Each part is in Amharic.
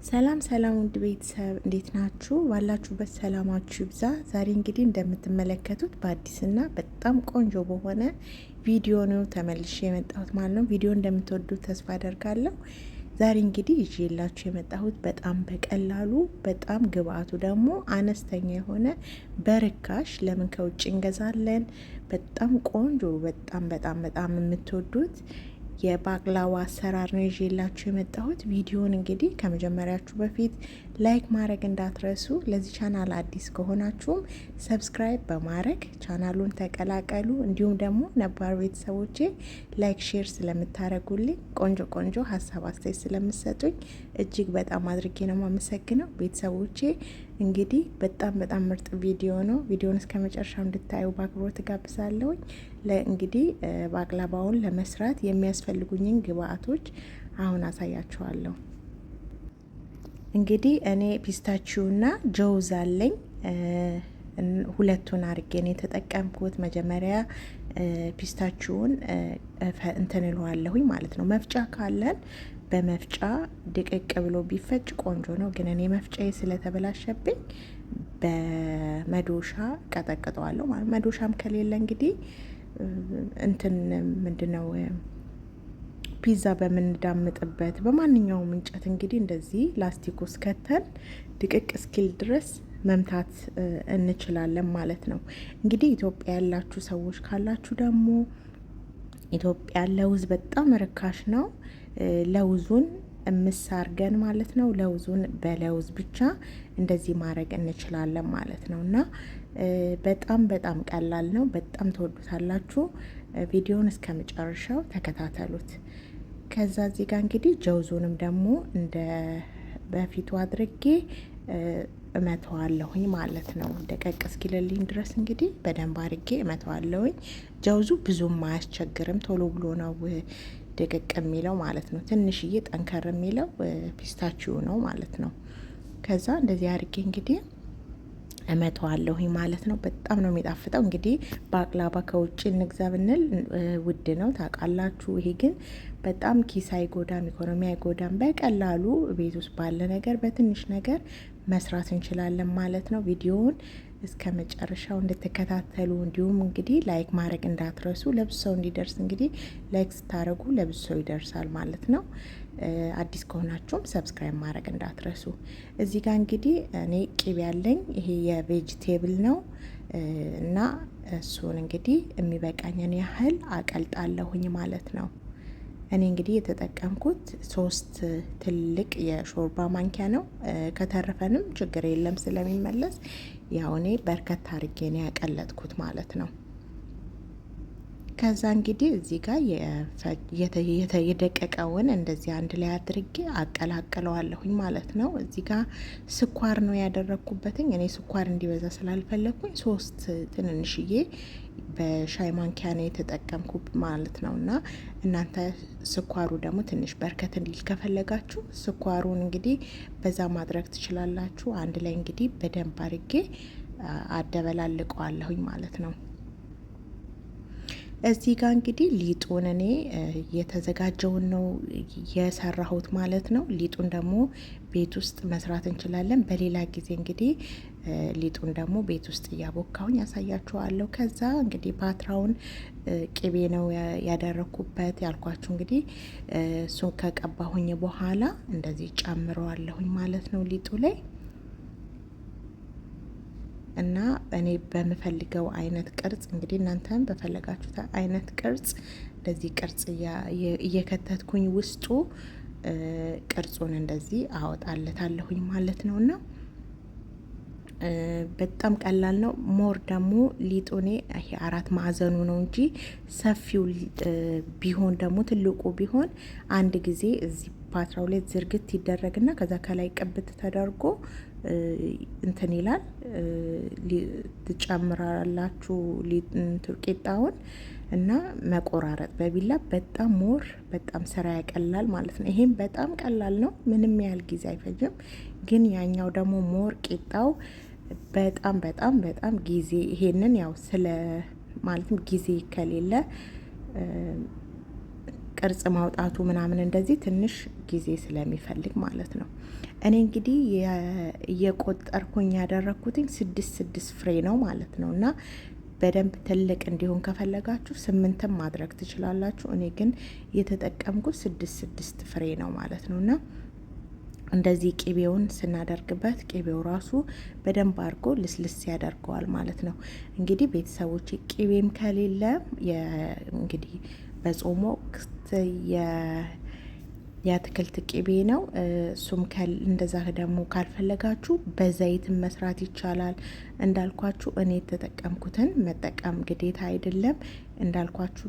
ሰላም ሰላም ውድ ቤተሰብ እንዴት ናችሁ? ባላችሁበት ሰላማችሁ ይብዛ። ዛሬ እንግዲህ እንደምትመለከቱት በአዲስና በጣም ቆንጆ በሆነ ቪዲዮ ነው ተመልሼ የመጣሁት ማለት ነው። ቪዲዮ እንደምትወዱት ተስፋ አደርጋለሁ። ዛሬ እንግዲህ ይዤላችሁ የመጣሁት በጣም በቀላሉ በጣም ግብአቱ ደግሞ አነስተኛ የሆነ በርካሽ ለምን ከውጭ እንገዛለን? በጣም ቆንጆ በጣም በጣም በጣም የምትወዱት የባቅላዋ አሰራር ነው ይዤላችሁ የመጣሁት። ቪዲዮን እንግዲህ ከመጀመሪያችሁ በፊት ላይክ ማድረግ እንዳትረሱ። ለዚህ ቻናል አዲስ ከሆናችሁም ሰብስክራይብ በማድረግ ቻናሉን ተቀላቀሉ። እንዲሁም ደግሞ ነባር ቤተሰቦቼ ላይክ ሼር ስለምታደርጉልኝ ቆንጆ ቆንጆ ሀሳብ አስተያየት ስለምሰጡኝ እጅግ በጣም አድርጌ ነው የማመሰግነው። ቤተሰቦቼ እንግዲህ በጣም በጣም ምርጥ ቪዲዮ ነው። ቪዲዮን እስከ መጨረሻው እንድታዩ በአክብሮት ጋብዛለሁኝ። እንግዲህ ባቅላባውን ለመስራት የሚያስፈልጉኝን ግብአቶች አሁን አሳያችኋለሁ። እንግዲህ እኔ ፒስታችሁና ጀውዝ አለኝ። ሁለቱን አርጌ ነው የተጠቀምኩት። መጀመሪያ ፒስታችሁን እንትን እለዋለሁኝ ማለት ነው። መፍጫ ካለን በመፍጫ ድቅቅ ብሎ ቢፈጭ ቆንጆ ነው። ግን እኔ መፍጫዬ ስለተበላሸብኝ በመዶሻ ቀጠቅጠዋለሁ ማለት። መዶሻም ከሌለ እንግዲህ እንትን ምንድነው ፒዛ በምንዳምጥበት በማንኛውም እንጨት እንግዲህ እንደዚህ ላስቲክ ውስጥ ከተን ድቅቅ እስኪል ድረስ መምታት እንችላለን ማለት ነው። እንግዲህ ኢትዮጵያ ያላችሁ ሰዎች ካላችሁ ደግሞ ኢትዮጵያ ለውዝ በጣም ርካሽ ነው። ለውዙን እምሳርገን ማለት ነው። ለውዙን በለውዝ ብቻ እንደዚህ ማድረግ እንችላለን ማለት ነው። እና በጣም በጣም ቀላል ነው። በጣም ተወዱታላችሁ። ቪዲዮውን እስከ መጨረሻው ተከታተሉት። ከዛ እዚህ ጋር እንግዲህ ጀውዙንም ደግሞ እንደ በፊቱ አድርጌ እመተዋለሁኝ ማለት ነው። ደቀቅ እስኪልልኝ ድረስ እንግዲህ በደንብ አድርጌ እመተዋለሁኝ። ጀውዙ ብዙም አያስቸግርም፣ ቶሎ ብሎ ነው ደቀቅ የሚለው ማለት ነው። ትንሽዬ ጠንከር የሚለው ፒስታችሁ ነው ማለት ነው። ከዛ እንደዚህ አድርጌ እንግዲህ እመተዋለሁኝ ማለት ነው። በጣም ነው የሚጣፍጠው። እንግዲህ ባቅላባ ከውጭ እንግዛ ብንል ውድ ነው ታውቃላችሁ። ይሄ ግን በጣም ኪስ አይጎዳም፣ ኢኮኖሚ አይጎዳም። በቀላሉ ቤት ውስጥ ባለ ነገር በትንሽ ነገር መስራት እንችላለን ማለት ነው። ቪዲዮውን እስከ መጨረሻው እንድትከታተሉ እንዲሁም እንግዲህ ላይክ ማድረግ እንዳትረሱ። ለብዙ ሰው እንዲደርስ እንግዲህ ላይክ ስታደርጉ ለብዙ ሰው ይደርሳል ማለት ነው። አዲስ ከሆናችሁም ሰብስክራይብ ማድረግ እንዳትረሱ። እዚህ ጋር እንግዲህ እኔ ቂቤ ያለኝ ይሄ የቬጅቴብል ነው እና እሱን እንግዲህ የሚበቃኝን ያህል አቀልጣለሁኝ ማለት ነው። እኔ እንግዲህ የተጠቀምኩት 3 ትልቅ የሾርባ ማንኪያ ነው። ከተረፈንም ችግር የለም ስለሚመለስ ያው እኔ በርከት አድርጌ ነው ያቀለጥኩት ማለት ነው። ከዛ እንግዲህ እዚህ ጋር የደቀቀውን እንደዚህ አንድ ላይ አድርጌ አቀላቅለዋለሁኝ ማለት ነው። እዚህ ጋር ስኳር ነው ያደረኩበትኝ። እኔ ስኳር እንዲበዛ ስላልፈለኩኝ 3 ትንንሽዬ በሻይ ማንኪያ ነው የተጠቀምኩት ማለት ነው። እና እናንተ ስኳሩ ደግሞ ትንሽ በርከት እንዲል ከፈለጋችሁ ስኳሩን እንግዲህ በዛ ማድረግ ትችላላችሁ። አንድ ላይ እንግዲህ በደንብ አድርጌ አደበላልቀዋለሁኝ ማለት ነው። እዚህ ጋር እንግዲህ ሊጡን እኔ የተዘጋጀውን ነው የሰራሁት ማለት ነው። ሊጡን ደግሞ ቤት ውስጥ መስራት እንችላለን። በሌላ ጊዜ እንግዲህ ሊጡን ደግሞ ቤት ውስጥ እያቦካሁኝ ያሳያችኋለሁ። ከዛ እንግዲህ ፓትራውን ቅቤ ነው ያደረኩበት ያልኳችሁ። እንግዲህ እሱን ከቀባሁኝ በኋላ እንደዚህ ጨምረዋለሁኝ ማለት ነው ሊጡ ላይ እና እኔ በምፈልገው አይነት ቅርጽ እንግዲህ እናንተም በፈለጋችሁት አይነት ቅርጽ እንደዚህ ቅርጽ እየከተትኩኝ ውስጡ ቅርጹን እንደዚህ አወጣለታለሁኝ ማለት ነው። እና በጣም ቀላል ነው። ሞር ደግሞ ሊጡኔ ይሄ 4 ማዕዘኑ ነው እንጂ ሰፊው ቢሆን ደግሞ ትልቁ ቢሆን አንድ ጊዜ እዚህ ፓትራው ላይ ዝርግት ይደረግና ከዛ ከላይ ቅብት ተደርጎ እንትን ይላል። ትጨምራላችሁ ቂጣውን እና መቆራረጥ በቢላ በጣም ሞር በጣም ስራ ያቀላል ማለት ነው። ይሄም በጣም ቀላል ነው፣ ምንም ያህል ጊዜ አይፈጅም። ግን ያኛው ደግሞ ሞር ቂጣው በጣም በጣም በጣም ጊዜ ይሄንን ያው ስለ ማለትም ጊዜ ከሌለ ቅርጽ ማውጣቱ ምናምን እንደዚህ ትንሽ ጊዜ ስለሚፈልግ ማለት ነው። እኔ እንግዲህ እየቆጠርኩኝ ያደረግኩትኝ 6 ፍሬ ነው ማለት ነው። እና በደንብ ትልቅ እንዲሆን ከፈለጋችሁ 8ም ማድረግ ትችላላችሁ። እኔ ግን የተጠቀምኩት 6 ፍሬ ነው ማለት ነው። እና እንደዚህ ቅቤውን ስናደርግበት ቅቤው ራሱ በደንብ አድርጎ ልስልስ ያደርገዋል ማለት ነው። እንግዲህ ቤተሰቦች ቅቤም ከሌለ እንግዲህ በጾም ወቅት የአትክልት ቅቤ ነው። እሱም እንደዛ ደግሞ ካልፈለጋችሁ በዘይትም መስራት ይቻላል። እንዳልኳችሁ እኔ የተጠቀምኩትን መጠቀም ግዴታ አይደለም። እንዳልኳችሁ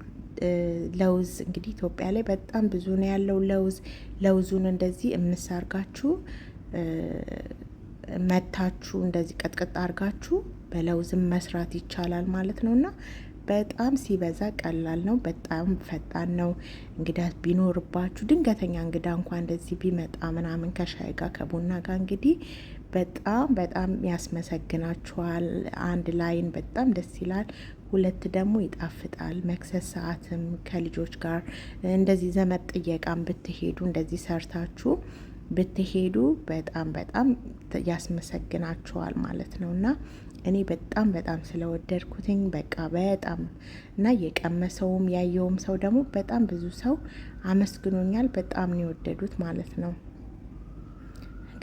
ለውዝ እንግዲህ ኢትዮጵያ ላይ በጣም ብዙ ነው ያለው ለውዝ። ለውዙን እንደዚህ እምሳርጋችሁ መታችሁ እንደዚህ ቀጥቅጥ አርጋችሁ በለውዝም መስራት ይቻላል ማለት ነውና በጣም ሲበዛ ቀላል ነው። በጣም ፈጣን ነው። እንግዳ ቢኖርባችሁ ድንገተኛ እንግዳ እንኳን እንደዚህ ቢመጣ ምናምን ከሻይ ጋር ከቡና ጋር እንግዲህ በጣም ያስመሰግናችኋል። አንድ ላይን በጣም ደስ ይላል። ሁለት ደግሞ ይጣፍጣል። መክሰስ ሰዓትም ከልጆች ጋር እንደዚህ ዘመድ ጥየቃም ብትሄዱ እንደዚህ ሰርታችሁ ብትሄዱ በጣም ያስመሰግናችኋል ማለት ነውና እኔ በጣም ስለወደድኩትኝ በቃ በጣም እና የቀመሰውም ያየውም ሰው ደግሞ በጣም ብዙ ሰው አመስግኖኛል። በጣም ነው የወደዱት ማለት ነው።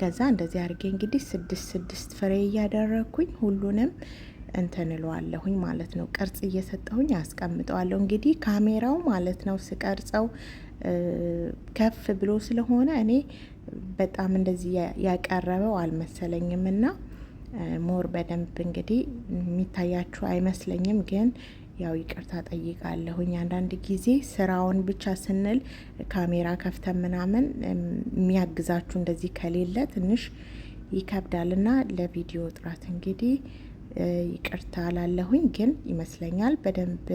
ከዛ እንደዚህ አድርጌ እንግዲህ 6 ፍሬ እያደረኩኝ ሁሉንም እንትንለዋለሁኝ ማለት ነው። ቅርጽ እየሰጠሁኝ አስቀምጠዋለሁ። እንግዲህ ካሜራው ማለት ነው ስቀርጸው ከፍ ብሎ ስለሆነ እኔ በጣም እንደዚህ ያቀረበው አልመሰለኝም እና ሞር በደንብ እንግዲህ የሚታያችሁ አይመስለኝም። ግን ያው ይቅርታ ጠይቃለሁኝ። አንዳንድ ጊዜ ስራውን ብቻ ስንል ካሜራ ከፍተን ምናምን የሚያግዛችሁ እንደዚህ ከሌለ ትንሽ ይከብዳልና ለቪዲዮ ጥራት እንግዲህ ይቅርታ ላለሁኝ። ግን ይመስለኛል በደንብ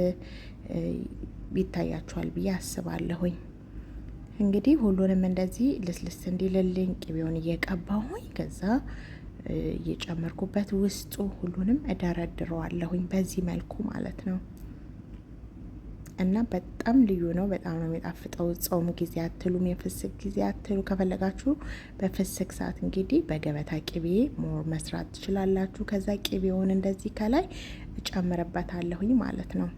ይታያችኋል ብዬ አስባለሁኝ። እንግዲህ ሁሉንም እንደዚህ ልስልስ እንዲልልኝ ቅቤውን እየቀባሁኝ ከዛ እየጨመርኩበት ውስጡ ሁሉንም እደረድረዋለሁኝ በዚህ መልኩ ማለት ነው። እና በጣም ልዩ ነው። በጣም ነው የሚጣፍጠው። ጾም ጊዜ አትሉም፣ የፍስክ ጊዜ አትሉ። ከፈለጋችሁ በፍስክ ሰዓት እንግዲህ በገበታ ቅቤ ሞር መስራት ትችላላችሁ። ከዛ ቅቤውን እንደዚህ ከላይ እጨምርበታለሁኝ ማለት ነው።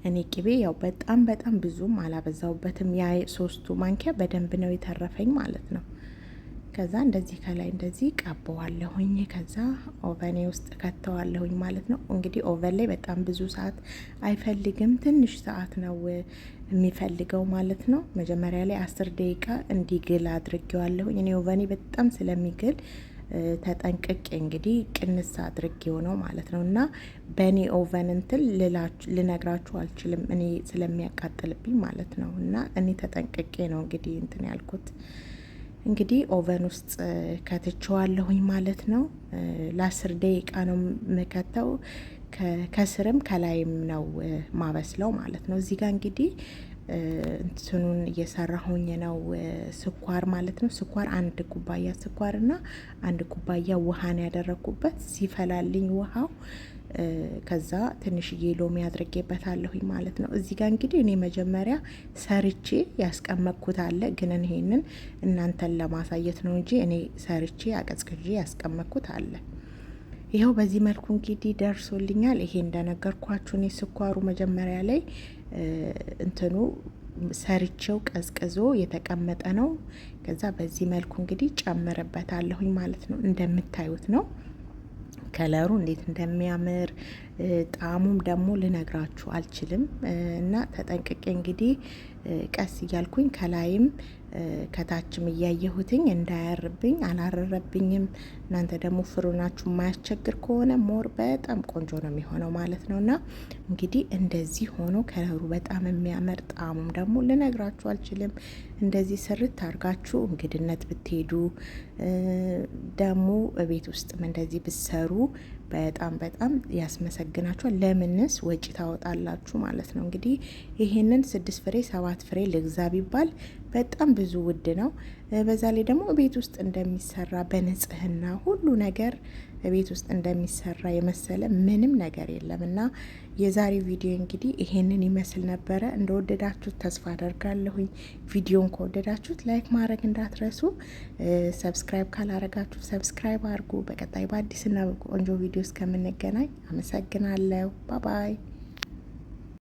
እኔ ቅቤ ያው በጣም ብዙም አላበዛውበትም። ያ 3 ማንኪያ በደንብ ነው የተረፈኝ ማለት ነው። ከዛ እንደዚህ ከላይ እንደዚህ ቀባዋለሁኝ። ከዛ ኦቨኔ ውስጥ ከተዋለሁኝ ማለት ነው። እንግዲህ ኦቨን ላይ በጣም ብዙ ሰዓት አይፈልግም፣ ትንሽ ሰዓት ነው የሚፈልገው ማለት ነው። መጀመሪያ ላይ 10 ደቂቃ እንዲግል አድርጌዋለሁኝ። እኔ ኦቨኔ በጣም ስለሚግል ተጠንቅቄ እንግዲህ ቅንስ አድርጌው ነው ማለት ነው። እና በእኔ ኦቨን እንትን ልነግራችሁ አልችልም፣ እኔ ስለሚያቃጥልብኝ ማለት ነው። እና እኔ ተጠንቅቄ ነው እንግዲህ እንትን ያልኩት። እንግዲህ ኦቨን ውስጥ ከትቼዋለሁኝ ማለት ነው። ለ10 ደቂቃ ነው የምከተው። ከስርም ከላይም ነው ማበስለው ማለት ነው። እዚህ ጋር እንግዲህ እንትኑን እየሰራሁኝ ነው። ስኳር ማለት ነው። ስኳር 1 ኩባያ ስኳርና 1 ኩባያ ውሃን ያደረኩበት ሲፈላልኝ ውሃው ከዛ ትንሽዬ ሎሚ አድርጌበታለሁኝ ማለት ነው። እዚህ ጋር እንግዲህ እኔ መጀመሪያ ሰርቼ ያስቀመጥኩት አለ፣ ግን ይሄንን እናንተን ለማሳየት ነው እንጂ እኔ ሰርቼ አቀዝቅዤ ያስቀመጥኩት አለ። ይኸው በዚህ መልኩ እንግዲህ ደርሶልኛል። ይሄ እንደነገርኳችሁ እኔ ስኳሩ መጀመሪያ ላይ እንትኑ ሰርቼው ቀዝቅዞ የተቀመጠ ነው። ከዛ በዚህ መልኩ እንግዲህ ጨምርበታለሁኝ ማለት ነው። እንደምታዩት ነው ከለሩ እንዴት እንደሚያምር ጣዕሙም ደግሞ ልነግራችሁ አልችልም። እና ተጠንቅቄ እንግዲህ ቀስ እያልኩኝ ከላይም ከታችም እያየሁትኝ እንዳያርብኝ አላረረብኝም። እናንተ ደግሞ ፍሩናችሁ የማያስቸግር ከሆነ ሞር በጣም ቆንጆ ነው የሚሆነው ማለት ነው። እና እንግዲህ እንደዚህ ሆኖ ከለሩ በጣም የሚያምር ጣዕሙም ደግሞ ልነግራችሁ አልችልም። እንደዚህ ስርት አድርጋችሁ እንግድነት ብትሄዱ ደግሞ ቤት ውስጥም እንደዚህ ብትሰሩ በጣም ያስመሰግናችኋል። ለምንስ ወጪ ታወጣላችሁ ማለት ነው። እንግዲህ ይሄንን 6 ፍሬ 7 ፍሬ ልግዛ ቢባል በጣም ብዙ ውድ ነው። በዛ ላይ ደግሞ ቤት ውስጥ እንደሚሰራ በንጽህና ሁሉ ነገር ቤት ውስጥ እንደሚሰራ የመሰለ ምንም ነገር የለም። እና የዛሬው ቪዲዮ እንግዲህ ይሄንን ይመስል ነበረ። እንደወደዳችሁት ተስፋ አደርጋለሁኝ። ቪዲዮን ከወደዳችሁት ላይክ ማድረግ እንዳትረሱ። ሰብስክራይብ ካላረጋችሁ ሰብስክራይብ አድርጉ። በቀጣይ በአዲስና ቆንጆ ቪዲዮ እስከምንገናኝ አመሰግናለሁ። ባባይ